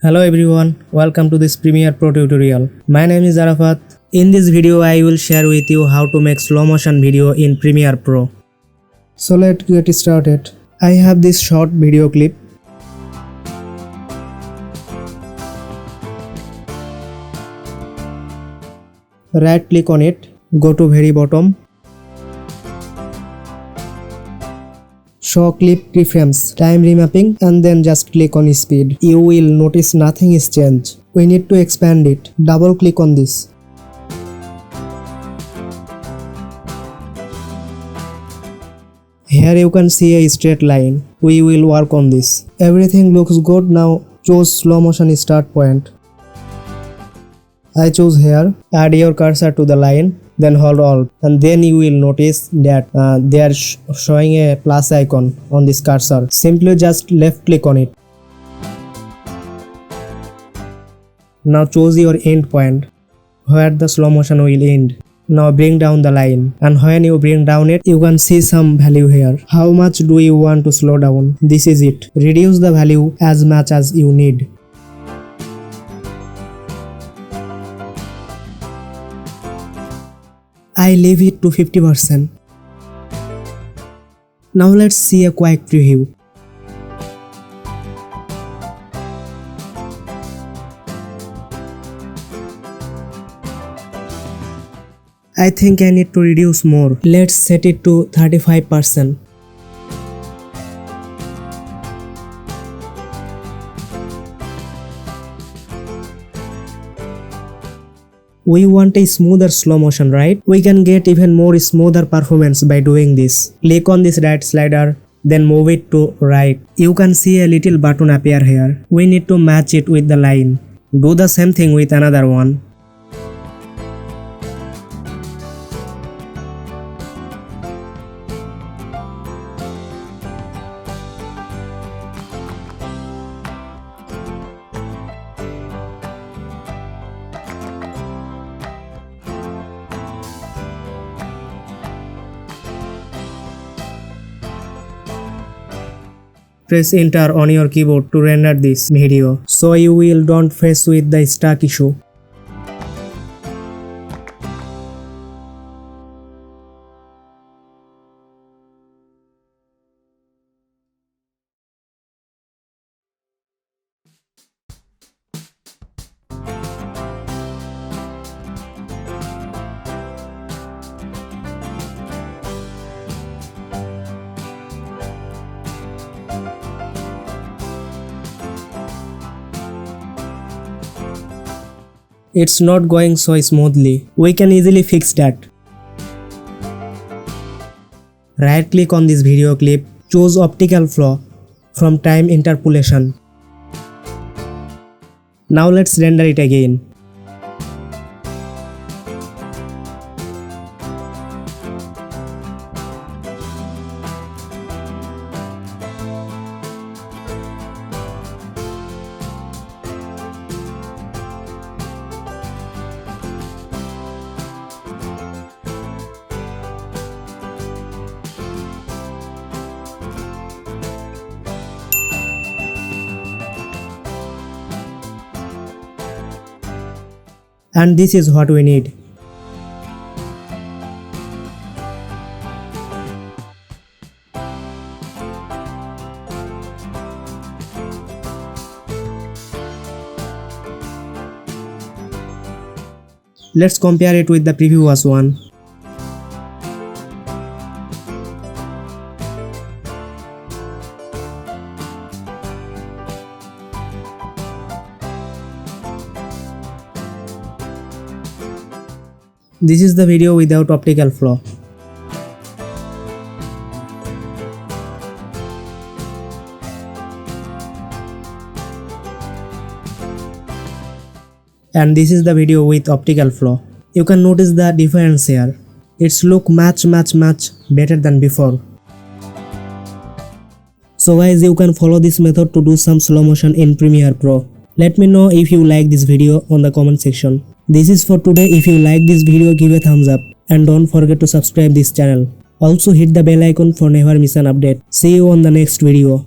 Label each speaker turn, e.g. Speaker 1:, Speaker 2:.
Speaker 1: Hello everyone, welcome to this Premiere Pro tutorial. My name is Arafat. In this video I will share with you how to make slow motion video in Premiere Pro. So let's get started. I have this short video clip. Right click on it, go to very bottom. Show clip keyframes, time remapping, and then just click on speed. You will notice nothing is changed. We need to expand it. Double click on this. Here you can see a straight line. We will work on this. Everything looks good now. Choose slow motion start point. I choose here. Add your cursor to the line. Then hold Alt, and then you will notice that they are showing a plus icon on this cursor. Simply just left click on it. Now choose your end point where the slow motion will end. Now bring down the line, and when you bring down it, you can see some value here. How much do you want to slow down? This is it. Reduce the value as much as you need. I leave it to 50%. Now let's see a quick preview. I think I need to reduce more. Let's set it to 35%. We want a smoother slow motion, right? We can get even more smoother performance by doing this. Click on this right slider, then move it to right. You can see a little button appear here. We need to match it with the line. Do the same thing with another one. Press enter on your keyboard to render this video, so you will don't face with the stuck issue. It's not going so smoothly. We can easily fix that. Right click on this video clip, choose optical flow from time interpolation. Now let's render it again. And this is what we need. Let's compare it with the previous one. This is the video without optical flow. And this is the video with optical flow. You can notice the difference here. It's look much better than before. So guys, you can follow this method to do some slow motion in Premiere Pro. Let me know if you like this video on the comment section. This is for today. If you like this video, give a thumbs up and don't forget to subscribe this channel. Also hit the bell icon for never miss an update. See you on the next video.